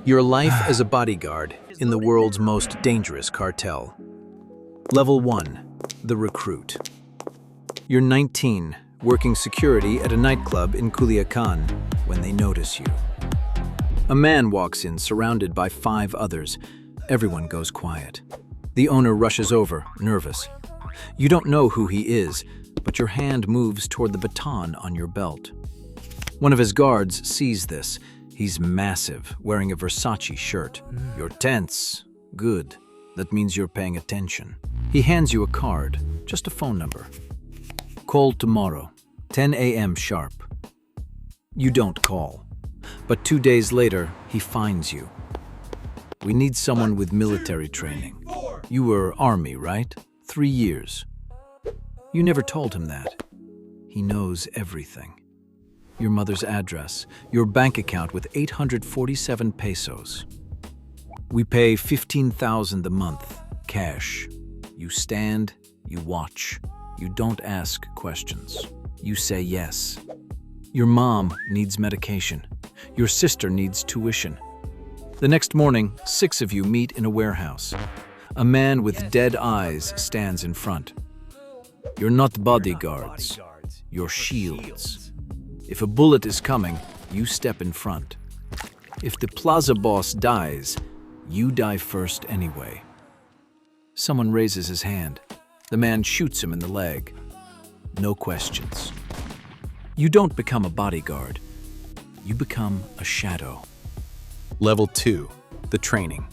Your life as a bodyguard in the world's most dangerous cartel. Level 1. The Recruit. You're 19, working security at a nightclub in Culiacan when they notice you. A man walks in surrounded by 5 others. Everyone goes quiet. The owner rushes over, nervous. You don't know who he is, but your hand moves toward the baton on your belt. One of his guards sees this. He's massive, wearing a Versace shirt. You're tense. Good. That means you're paying attention. He hands you a card, just a phone number. Call tomorrow, 10 a.m. sharp. You don't call. But 2 days later, he finds you. We need someone with military training. You were Army, right? 3 years. You never told him that. He knows everything. Your mother's address, your bank account with 847 pesos. We pay 15,000 a month, cash. You stand, you watch. You don't ask questions. You say yes. Your mom needs medication. Your sister needs tuition. The next morning, 6 of you meet in a warehouse. A man with dead eyes stands in front. You're not bodyguards. You're shields. If a bullet is coming, you step in front. If the plaza boss dies, you die first anyway. Someone raises his hand. The man shoots him in the leg. No questions. You don't become a bodyguard. You become a shadow. Level 2. The Training.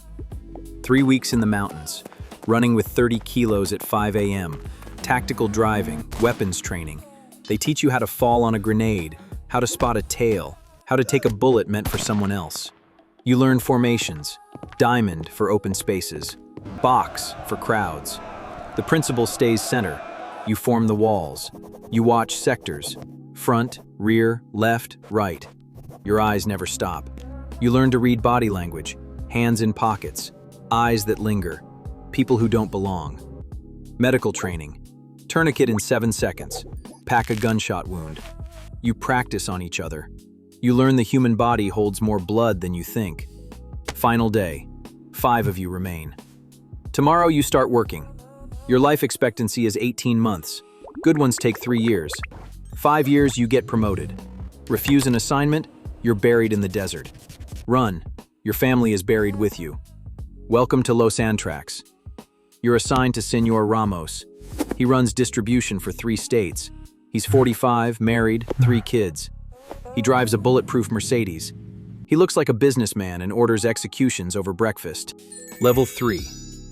3 weeks in the mountains, running with 30 kilos at 5 a.m., tactical driving, weapons training. They teach you how to fall on a grenade, how to spot a tail, how to take a bullet meant for someone else. You learn formations, diamond for open spaces, box for crowds. The principal stays center. You form the walls. You watch sectors, front, rear, left, right. Your eyes never stop. You learn to read body language, hands in pockets, eyes that linger, people who don't belong. Medical training. Tourniquet in 7 seconds. Pack a gunshot wound. You practice on each other. You learn the human body holds more blood than you think. Final day. 5 of you remain. Tomorrow you start working. Your life expectancy is 18 months. Good ones take 3 years. 5 years you get promoted. Refuse an assignment, you're buried in the desert. Run, your family is buried with you. Welcome to Los Antrax. You're assigned to Senor Ramos. He runs distribution for 3 states. He's 45, married, 3 kids. He drives a bulletproof Mercedes. He looks like a businessman and orders executions over breakfast. Level 3.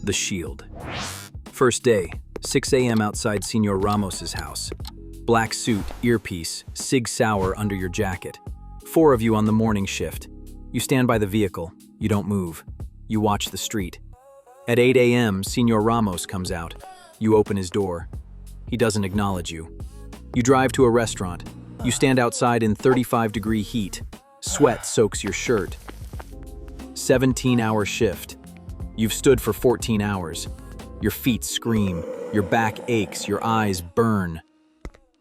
The Shield. First day, 6 a.m. outside Senor Ramos's house. Black suit, earpiece, Sig Sauer under your jacket. 4 of you on the morning shift. You stand by the vehicle. You don't move. You watch the street. At 8 a.m., Senor Ramos comes out. You open his door. He doesn't acknowledge you. You drive to a restaurant. You stand outside in 35-degree heat. Sweat soaks your shirt. 17-hour shift. You've stood for 14 hours. Your feet scream. Your back aches. Your eyes burn.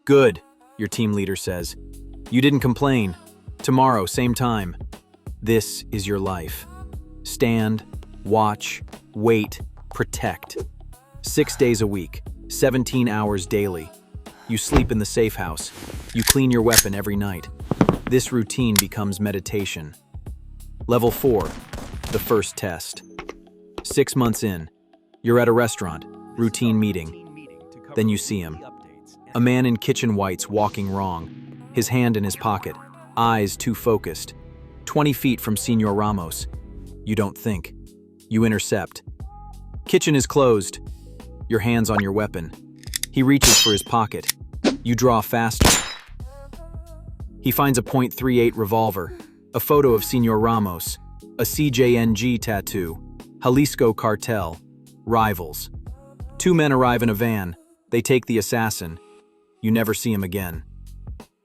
Good, your team leader says. You didn't complain. Tomorrow, same time. This is your life. Stand, watch, wait, protect. 6 days a week, 17 hours daily. You sleep in the safe house. You clean your weapon every night. This routine becomes meditation. Level 4, the first test. 6 months in, you're at a restaurant, routine meeting. Then you see him. A man in kitchen whites walking wrong, his hand in his pocket, eyes too focused. 20 feet from Senor Ramos. You don't think. You intercept. Kitchen is closed. Your hand's on your weapon. He reaches for his pocket. You draw faster. He finds a .38 revolver, a photo of Senor Ramos, a CJNG tattoo, Jalisco Cartel, rivals. 2 men arrive in a van. They take the assassin. You never see him again.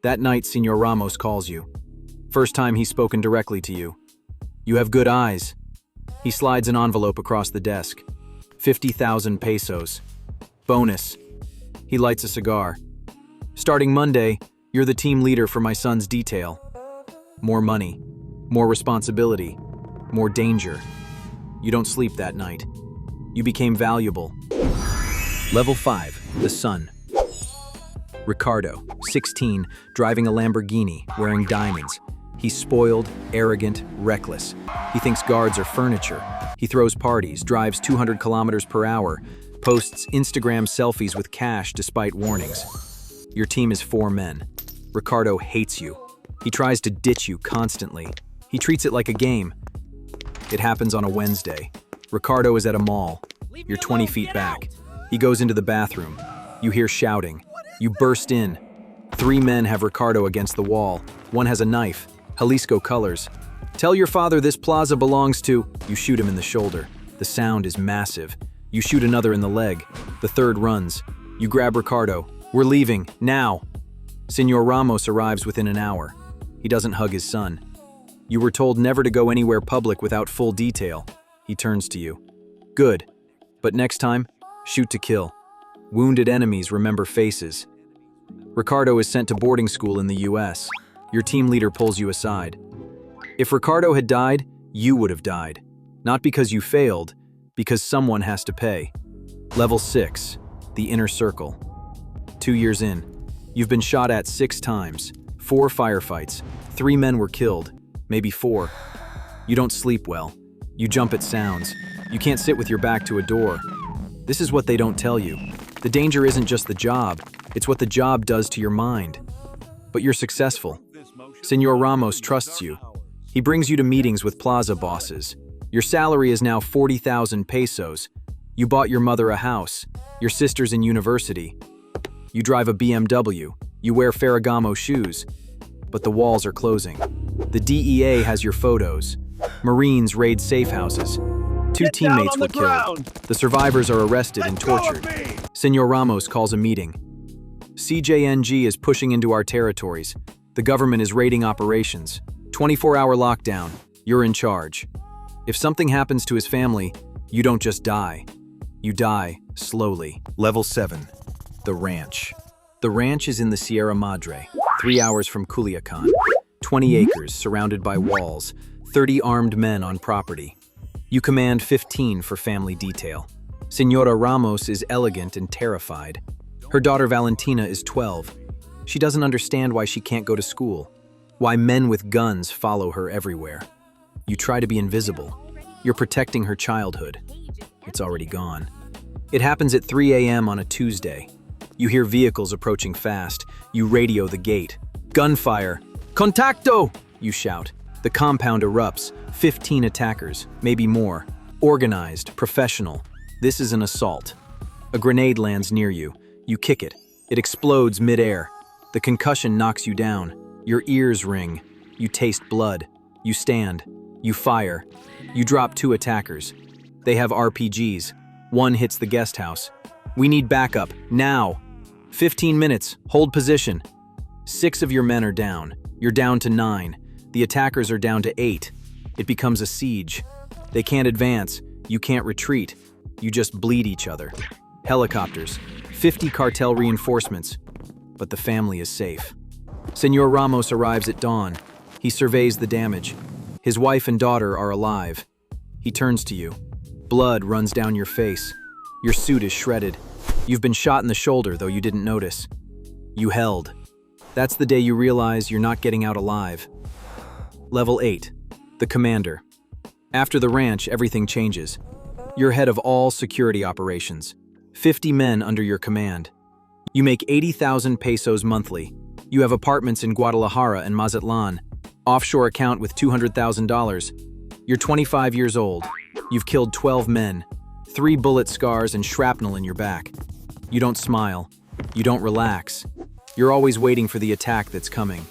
That night, Senor Ramos calls you. First time he's spoken directly to you. You have good eyes. He slides an envelope across the desk. 50,000 pesos. Bonus. He lights a cigar. Starting Monday, you're the team leader for my son's detail. More money. More responsibility. more danger. You don't sleep that night. You became valuable. Level 5, the sun. Ricardo, 16, driving a Lamborghini, wearing diamonds. He's spoiled, arrogant, reckless. He thinks guards are furniture. He throws parties, drives 200 kilometers per hour, posts Instagram selfies with cash despite warnings. Your team is 4 men. Ricardo hates you. He tries to ditch you constantly. He treats it like a game. It happens on a Wednesday. Ricardo is at a mall. You're 20 feet back. He goes into the bathroom. You hear shouting. You burst in. 3 men have Ricardo against the wall. One has a knife. Jalisco colors. Tell your father this plaza belongs to... You shoot him in the shoulder. The sound is massive. You shoot another in the leg. The third runs. You grab Ricardo. We're leaving, now. Senor Ramos arrives within an hour. He doesn't hug his son. You were told never to go anywhere public without full detail. He turns to you. Good. But next time, shoot to kill. Wounded enemies remember faces. Ricardo is sent to boarding school in the US. Your team leader pulls you aside. If Ricardo had died, you would have died. Not because you failed, because someone has to pay. Level 6, the inner circle. 2 years in, you've been shot at 6 times, 4 firefights, 3 men were killed, maybe 4. You don't sleep well. You jump at sounds. You can't sit with your back to a door. This is what they don't tell you. The danger isn't just the job, it's what the job does to your mind. But you're successful. Senor Ramos trusts you. He brings you to meetings with plaza bosses. Your salary is now 40,000 pesos. You bought your mother a house. Your sister's in university. You drive a BMW. You wear Ferragamo shoes. But the walls are closing. The DEA has your photos. Marines raid safe houses. 2 teammates were killed. The survivors are arrested and tortured. Senor Ramos calls a meeting. CJNG is pushing into our territories. The government is raiding operations. 24-hour lockdown. You're in charge. If something happens to his family, you don't just die. You die slowly. Level 7. The ranch. The ranch is in the Sierra Madre, 3 hours from Culiacan. 20 acres surrounded by walls, 30 armed men on property. You command 15 for family detail. Senora Ramos is elegant and terrified. Her daughter Valentina is 12. She doesn't understand why she can't go to school, why men with guns follow her everywhere. You try to be invisible. You're protecting her childhood. It's already gone. It happens at 3 a.m. on a Tuesday. You hear vehicles approaching fast. You radio the gate. Gunfire! Contacto! You shout. The compound erupts. 15 attackers, maybe more. Organized, professional. This is an assault. A grenade lands near you. You kick it. It explodes mid-air. The concussion knocks you down. Your ears ring. You taste blood. You stand. You fire. You drop 2 attackers. They have RPGs. One hits the guest house. We need backup, now. 15 minutes, hold position. 6 of your men are down. You're down to 9. The attackers are down to 8. It becomes a siege. They can't advance. You can't retreat. You just bleed each other. Helicopters. 50 cartel reinforcements. But the family is safe. Senor Ramos arrives at dawn. He surveys the damage. His wife and daughter are alive. He turns to you. Blood runs down your face. Your suit is shredded. You've been shot in the shoulder, though you didn't notice. You held. That's the day you realize you're not getting out alive. Level 8. The commander. After the ranch, everything changes. You're head of all security operations. 50 men under your command. You make 80,000 pesos monthly. You have apartments in Guadalajara and Mazatlan. Offshore account with $200,000. You're 25 years old. You've killed 12 men. 3 bullet scars and shrapnel in your back. You don't smile. You don't relax. You're always waiting for the attack that's coming.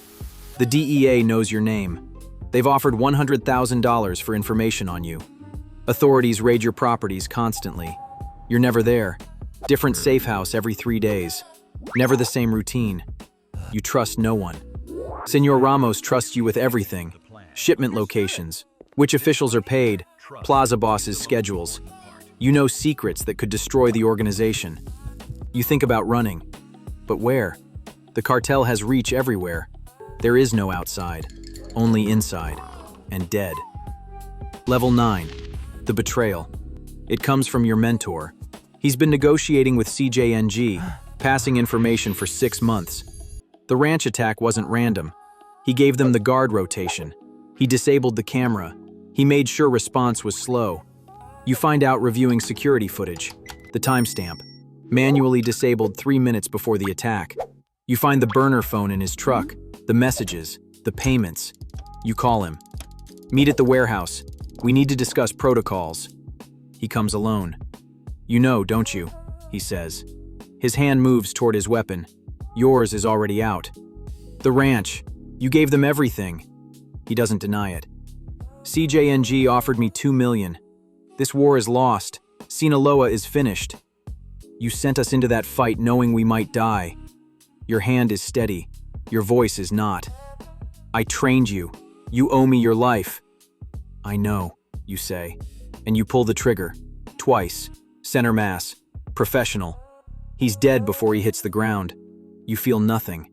The DEA knows your name. They've offered $100,000 for information on you. Authorities raid your properties constantly. You're never there. Different safe house every 3 days. Never the same routine. You trust no one. Senor Ramos trusts you with everything. Shipment locations, which officials are paid, plaza bosses' schedules. You know secrets that could destroy the organization. You think about running. But where? The cartel has reach everywhere. There is no outside, only inside, and dead. Level 9. The Betrayal. It comes from your mentor. He's been negotiating with CJNG, passing information for 6 months. The ranch attack wasn't random. He gave them the guard rotation. He disabled the camera. He made sure response was slow. You find out reviewing security footage. The timestamp. Manually disabled 3 minutes before the attack. You find the burner phone in his truck, the messages, the payments. You call him. Meet at the warehouse. We need to discuss protocols. He comes alone. You know, don't you? He says. His hand moves toward his weapon. Yours is already out. The ranch. You gave them everything. He doesn't deny it. CJNG offered me $2 million. This war is lost. Sinaloa is finished. You sent us into that fight knowing we might die. Your hand is steady. Your voice is not. I trained you. You owe me your life. I know, you say. And you pull the trigger. Twice. Center mass. Professional. He's dead before he hits the ground. You feel nothing.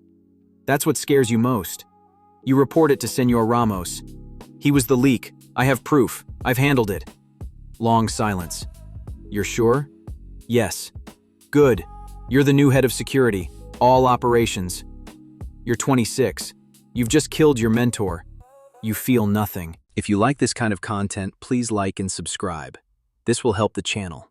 That's what scares you most. You report it to Senor Ramos. He was the leak. I have proof. I've handled it. Long silence. You're sure? Yes. Good. You're the new head of security. All operations. You're 26. You've just killed your mentor. You feel nothing. If you like this kind of content, please like and subscribe. This will help the channel.